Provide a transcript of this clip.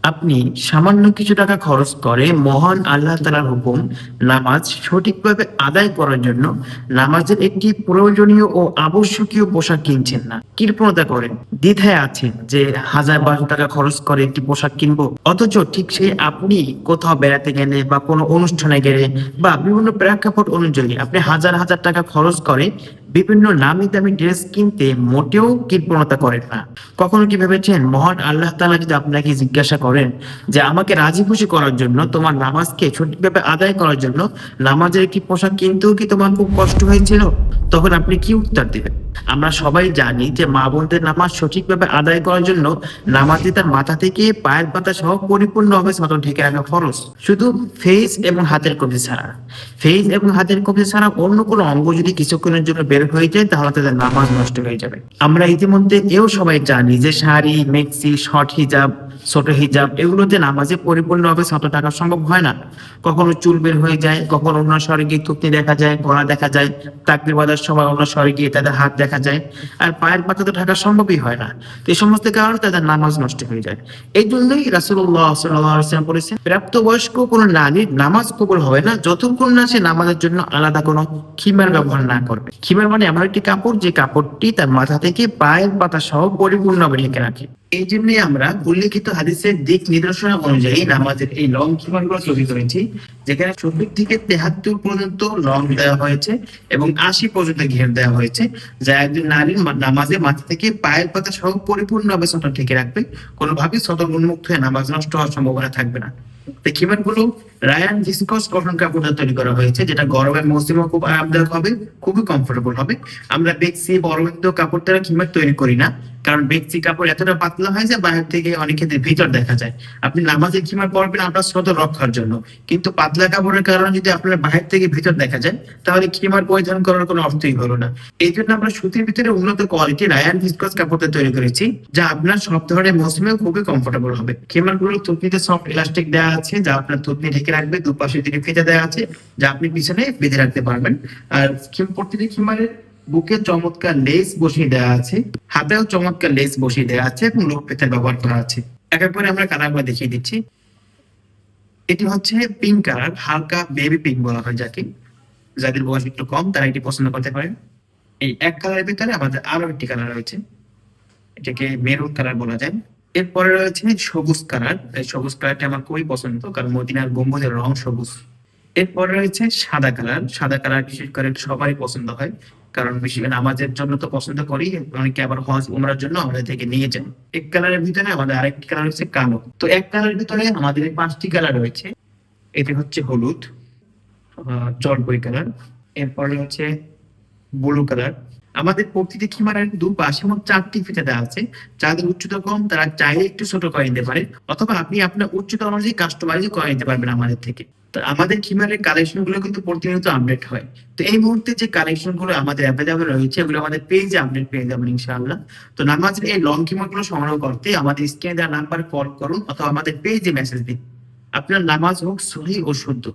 আপনি সামান্য কিছু টাকা খরচ করে মহান আল্লাহ তাআলার হুকুম নামাজ সঠিকভাবে আদায় করার জন্য নামাজের একটি প্রয়োজনীয় ও আবশ্যকীয় পোশাক কিনছেন না, কৃপণতা করেন, দ্বিধায় আছেন যে 1000-1200 টাকা খরচ করে একটি পোশাক কিনবো, অথচ ঠিক সেই আপনি কোথাও বেড়াতে গেলে বা কোনো অনুষ্ঠানে গেলে বা বিভিন্ন প্রেক্ষাপট অনুযায়ী আপনি হাজার হাজার টাকা খরচ করে বিভিন্ন নামি দামি ড্রেস কিনতে মোটেও কৃপণতা করেন না। কখনো কি ভেবেছেন মহান আল্লাহ তাআলা যদি আপনাকে জিজ্ঞাসা করেন যে আমাকে রাজি খুশি করার জন্য, তোমার নামাজকে সঠিকভাবে আদায় করার জন্য নামাজের একটি পোশাক কিনতেও কি তোমার খুব কষ্ট হয়েছিল, তখন আপনি কি উত্তর দিবেন? আমরা সবাই জানি যে মা বোনদের নামাজ সঠিকভাবে আদায় করার জন্য নামাজে তার মাথা থেকে পায়ের পাতা সহ পরিপূর্ণভাবে সতর্ক ঢেকে রাখা ফরজ, শুধু ফেস এবং হাতের কবজি ছাড়া। ফেস এবং হাতের কবজি ছাড়া অন্য কোনো অঙ্গ যদি কিছুক্ষণের জন্য বের হয়ে যায় তাহলে তাদের নামাজ নষ্ট হয়ে যাবে। আমরা ইতিমধ্যে এও সবাই জানি যে শাড়ি, মেক্সি, শর্ট হিজাব, ছোট হিজাব এগুলোতে নামাজে পরিপূর্ণভাবে শত টাকা সম্ভব হয় না। কখনো চুল বের হয়ে যায়, কখনো অন্য শহরে গিয়ে থুতনি দেখা যায়, গলা দেখা যায়, তাকবীর বাঁধার সময় অন্য শহরে গিয়ে তাদের হাত দেখা যায়, আর পায়ের পাতা তো ঢাকা সম্ভবই হয় না। তো এই সমস্ত কারণে তাদের নামাজ নষ্ট হয়ে যায়। এই জন্যই রাসূলুল্লাহ সাল্লাল্লাহু আলাইহি ওয়াসাল্লাম বলেছেন, প্রাপ্তবয়স্ক কোনো নারীর নামাজ কবুল হবে না যতক্ষণ না সে নামাজের জন্য আলাদা কোনো খিমার ব্যবহার না করবে। খিমার মানে এমন একটি কাপড় যে কাপড়টি তার মাথা থেকে পায়ের পাতা সহ পরিপূর্ণভাবে ঢেকে রাখে। এই জন্যই আমরা উল্লেখিত হাদিসের দিক নির্দেশনা অনুযায়ী নামাজের এই লং খিমার গুলো তৈরি করেছি, যেখানে 70 থেকে 73 পর্যন্ত লং দেওয়া হয়েছে এবং 80 পর্যন্ত ঘের দেওয়া হয়েছে, যা একজন নারীর নামাজে মাথা থেকে পায়ের পাতা সহ পরিপূর্ণভাবে সতর ঢেকে রাখবে। কোনোভাবেই সতর উন্মুক্ত হয়ে নামাজ নষ্ট হওয়ার সম্ভাবনা থাকবে না। এই খিমার গুলো রায়ান ভিসকস কটন কাপড় দিয়ে তৈরি করা হয়েছে, যেটা গরমের মৌসুমে খুব আরামদায়ক হবে, খুবই কমফোর্টেবল হবে। আমরা বেক্সি বড়বিন্দু কাপড় দ্বারা খিমার তৈরি করি না, কারণ বেক্সি কাপড় এতটা পাতলা হয় যে বাইরে থেকে অনেক ক্ষেত্রে ভিতর দেখা যায়। আপনি নামাজে খিমার পরবেন আপনার সতর রক্ষার জন্য, কিন্তু পাতলা কাপড়ের কারণে যদি আপনার বাইরে থেকে ভিতর দেখা যায় তাহলে খিমার পরিধান করার কোনো অর্থই হলো না। এই জন্য আমরা সুতির ভিতরে উন্নত কোয়ালিটি রায়ান ভিসকস কাপড় দিয়ে তৈরি করেছি, যা আপনার সব ধরনের মৌসুমে খুবই কমফোর্টেবল হবে। খিমার গুলো থুতনিতে সফট ইলাস্টিক দেওয়া আছে, যা আপনার থুতনি ঢেকে রাখবে। দুপাশে তিনি ফিতে দেওয়া আছে, যা আপনি পিছনে বেঁধে রাখতে পারবেন। আর প্রতিটি খিমারের বুকে চমৎকার লেস বসিয়ে দেওয়া আছে, হাতেও চমৎকার লেস বসিয়ে দেওয়া আছে এবং লোক পেতের ব্যবহার করা আছে। এক এক করে আমরা কালারগুলো দেখিয়ে দিচ্ছি। এটি হচ্ছে পিঙ্ক কালার, হালকা বেবি পিঙ্ক বলা হয় যাকে, যাদের বয়স একটু কম তারা এটি পছন্দ করতে পারেন। এই এক কালারের ভিতরে আমাদের আরো একটি কালার রয়েছে, এটাকে মেরুন কালার বলা যায়। এরপরে রয়েছে সবুজ কালার। এই সবুজ কালারটা আমার খুবই পছন্দ, কারণ মদিনার গম্বুজের রং সবুজ। এরপরে রয়েছে সাদা কালার। সাদা কালার বিশেষ করে সবারই পছন্দ হয়, কারণ বেশি নামাজের জন্য তো পছন্দ করি, অনেকে আবার হজ উমরার জন্য আমাদের থেকে নিয়ে যান। এক কালারের ভিতরে আমাদের আরেকটি কালার হচ্ছে কালো। তো এক কালারের ভিতরে আমাদের 5টি কালার রয়েছে। এটি হচ্ছে হলুদ, জলপাই কালার, এরপরে হচ্ছে ব্লু কালার। আমাদের প্রতিটি খিমারের দুপাশে মোট 4টি ফিতে দেওয়া আছে। যাদের উচ্চতা কম তারা চাইলে একটু ছোট করে নিতে পারে, অথবা আপনি আপনার উচ্চতা অনুযায়ী কাস্টমাইজ করে নিতে পারবেন আমাদের থেকে। তো আমাদের খিমারের কালেকশন গুলো কিন্তু প্রতিনিয়ত আপডেট হয়। তো এই মুহূর্তে যে কালেকশন গুলো আমাদের অ্যাভেলেবল রয়েছে এগুলো আমাদের পেজে আপডেট পেয়ে যাবেন ইনশাআল্লাহ। তো নামাজের এই লং খিমার গুলো সংগ্রহ করতে আমাদের স্ক্রিনে দেওয়া নাম্বারে কল করুন অথবা আমাদের পেজে মেসেজ দিন। আপনার নামাজ হোক সহিহ ও শুদ্ধ।